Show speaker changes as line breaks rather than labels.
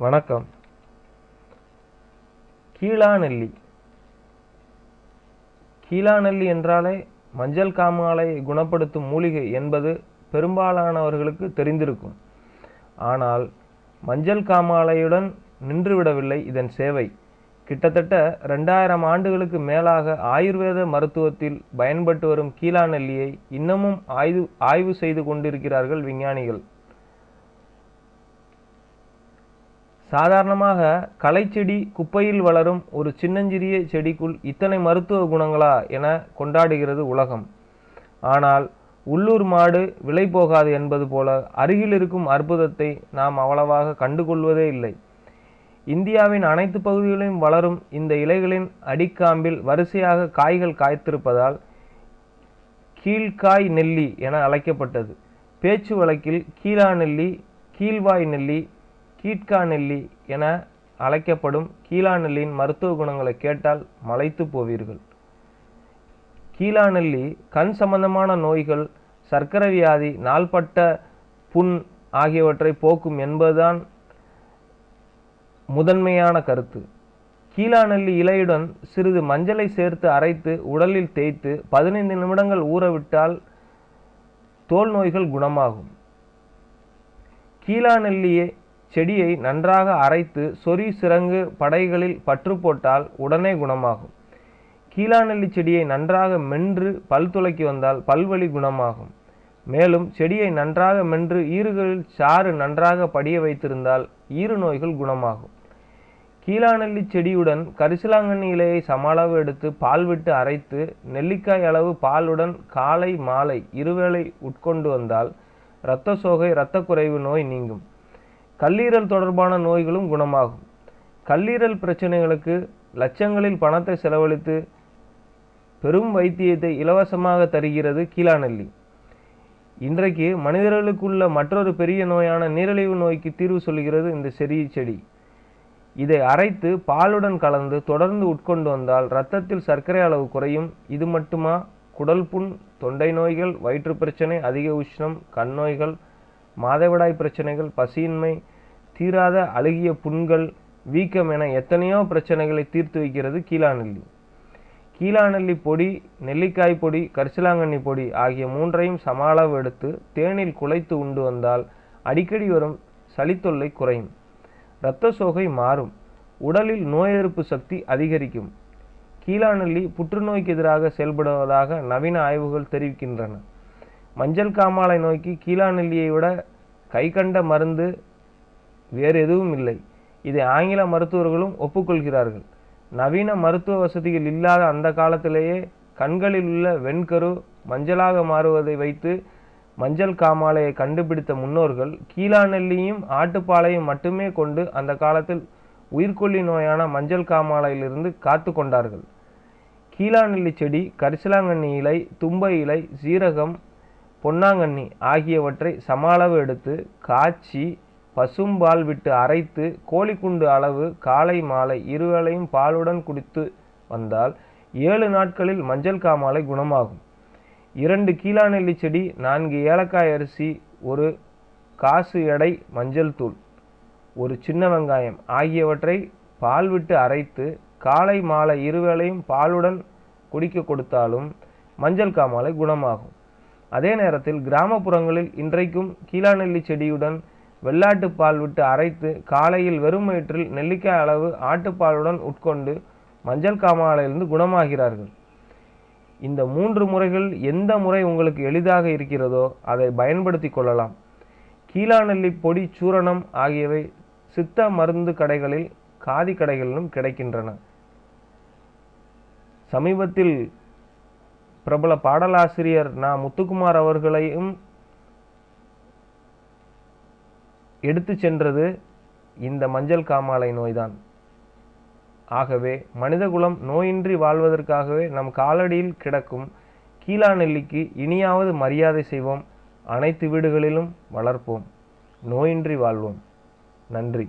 வணக்கம். கீழாநெல்லி. கீழாநெல்லி என்றாலே மஞ்சள் காமாலையை குணப்படுத்தும் மூலிகை என்பது பெரும்பாலானவர்களுக்கு தெரிந்திருக்கும். ஆனால் மஞ்சள் காமாலையுடன் நின்றுவிடவில்லை இதன் சேவை. கிட்டத்தட்ட 2000 ஆண்டுகளுக்கு மேலாக ஆயுர்வேத மருத்துவத்தில் பயன்பட்டு வரும் கீழாநெல்லியை இன்னமும் ஆய்வு செய்து கொண்டிருக்கிறார்கள் விஞ்ஞானிகள். சாதாரணமாக களைச்செடி குப்பையில் வளரும் ஒரு சின்னஞ்சிறிய செடிக்குள் இத்தனை மருத்துவ குணங்களா என கொண்டாடுகிறது உலகம். ஆனால் உள்ளூர் மாடு விலை போகாது என்பது போல அருகில் இருக்கும் அற்புதத்தை நாம் அவ்வளவாக கண்டுகொள்வதே இல்லை. இந்தியாவின் அனைத்து பகுதிகளிலும் வளரும் இந்த இலைகளின் அடிக்காம்பில் வரிசையாக காய்கள் காய்த்திருப்பதால் கீழ்காய் நெல்லி என அழைக்கப்பட்டது. பேச்சு வழக்கில் கீழாநெல்லி, கீழ்வாய் நெல்லி, கீட்கா நெல்லி என அழைக்கப்படும் கீழாநெல்லியின் மருத்துவ குணங்களை கேட்டால் மலைத்து போவீர்கள். கீழாநெல்லி கண் சம்பந்தமான நோய்கள், சர்க்கரை வியாதி, நாள்பட்ட புண் ஆகியவற்றை போக்கும் என்பதுதான் முதன்மையான கருத்து. கீழாநெல்லி இலையுடன் சிறிது மஞ்சளை சேர்த்து அரைத்து உடலில் தேய்த்து 15 நிமிடங்கள் ஊறவிட்டால் தோல் நோய்கள் குணமாகும். கீழாநெல்லியை செடியை நன்றாக அரைத்து சொறி சிரங்கு படைகளில் பற்று போட்டால் உடனே குணமாகும். கீழாநெல்லி செடியை நன்றாக மென்று பல் துலக்கி வந்தால் பல்வலி குணமாகும். மேலும் செடியை நன்றாக மென்று ஈறுகளில் சாறு நன்றாக படிய வைத்திருந்தால் ஈறு நோய்கள் குணமாகும். கீழாநெல்லி செடியுடன் கரிசலாங்கண்ணி இலையை சமளவு எடுத்து பால் விட்டு அரைத்து நெல்லிக்காய் அளவு பாலுடன் காலை மாலை இருவேளை உட்கொண்டு வந்தால் இரத்த சோகை, இரத்த குறைவு நோய் நீங்கும். கல்லீரல் தொடர்பான நோய்களும் குணமாகும். கல்லீரல் பிரச்சனைகளுக்கு லட்சங்களில் பணத்தை செலவழித்து பெரும் வைத்தியத்தை இலவசமாக தருகிறது கீழாநெல்லி. இன்றைக்கு மனிதர்களுக்குள்ள மற்றொரு பெரிய நோயான நீரிழிவு நோய்க்கு தீர்வு சொல்கிறது இந்த சிறிய செடி. இதை அரைத்து பாலுடன் கலந்து தொடர்ந்து உட்கொண்டு வந்தால் இரத்தத்தில் சர்க்கரை அளவு குறையும். இது மட்டுமா, குடல் புண், தொண்டை நோய்கள், வயிற்று பிரச்சனை, அதிக உஷ்ணம், கண் நோய்கள், மாதவிடாய் பிரச்சனைகள், பசியின்மை, தீராத அழுகிய புண்கள், வீக்கம் என எத்தனையோ பிரச்சனைகளை தீர்த்து வைக்கிறது கீழாநெல்லி. கீழாநெல்லி பொடி, நெல்லிக்காய் பொடி, கரிசலாங்கண்ணி பொடி ஆகிய மூன்றையும் சம அளவு எடுத்து தேனில் குழைத்து உண்டு வந்தால் அடிக்கடி வரும் சளித்தொல்லை குறையும். இரத்த சோகை மாறும். உடலில் நோய் எதிர்ப்பு சக்தி அதிகரிக்கும். கீழாநெல்லி புற்றுநோய்க்கு எதிராக செயல்படுவதாக நவீன ஆய்வுகள் தெரிவிக்கின்றன. மஞ்சள் காமாலை நோய்க்கு கீழாநெல்லியை விட கைகண்ட மருந்து வேறு எதுவும் இல்லை. இதை ஆங்கில மருத்துவர்களும் ஒப்புக்கொள்கிறார்கள். நவீன மருத்துவ வசதிகள் இல்லாத அந்த காலத்திலேயே கண்களில் உள்ள வெண்கரு மஞ்சளாக மாறுவதை வைத்து மஞ்சள் காமாலையை கண்டுபிடித்த முன்னோர்கள் கீழாநெல்லியும் ஆட்டுப்பாலையும் மட்டுமே கொண்டு அந்த காலத்தில் உயிர்கொல்லி நோயான மஞ்சள் காமாலையிலிருந்து காத்து கொண்டார்கள். கீழாநெல்லி செடி, கரிசலாங்கண்ணி இலை, தும்பை இலை, சீரகம், பொன்னாங்கண்ணி ஆகியவற்றை சம அளவு எடுத்து காய்ச்சி பசும்பால் விட்டு அரைத்து கோழிக்குண்டு அளவு காலை மாலை இருவேளையும் பாலுடன் குடித்து வந்தால் 7 நாட்களில் மஞ்சள் காமாலை குணமாகும். 2 கீழாநெல்லி செடி, 4 ஏலக்காய் அரிசி, 1 காசு எடை மஞ்சள் தூள், 1 சின்ன வெங்காயம் ஆகியவற்றை பால் விட்டு அரைத்து காலை மாலை இருவேளையும் பாலுடன் குடிக்க கொடுத்தாலும் மஞ்சள் காமாலை குணமாகும். அதே நேரத்தில் கிராமப்புறங்களில் இன்றைக்கும் கீழாநெல்லி செடியுடன் வெள்ளாட்டு பால் விட்டு அரைத்து காலையில் வெறும் வயிற்றில் நெல்லிக்காய் அளவு ஆட்டுப்பாலுடன் உட்கொண்டு மஞ்சள் காமாலையிலிருந்து குணமாகிறார்கள். இந்த 3 முறைகள் எந்த முறை உங்களுக்கு எளிதாக இருக்கிறதோ அதை பயன்படுத்தி கொள்ளலாம். கீழாநெல்லி பொடி, சூரணம் ஆகியவை சித்த மருந்து கடைகளில், காதி கடைகளிலும் கிடைக்கின்றன. சமீபத்தில் பிரபல பாடலாசிரியர் நா. முத்துக்குமார் அவர்களையும் எடுத்து சென்றது இந்த மஞ்சள் காமாலை நோய்தான். ஆகவே மனிதகுலம் நோயின்றி வாழ்வதற்காகவே நம் காலடியில் கிடக்கும் கீழாநெல்லிக்கு இனியாவது மரியாதை செய்வோம். அனைத்து வீடுகளிலும் வளர்ப்போம். நோயின்றி வாழ்வோம். நன்றி.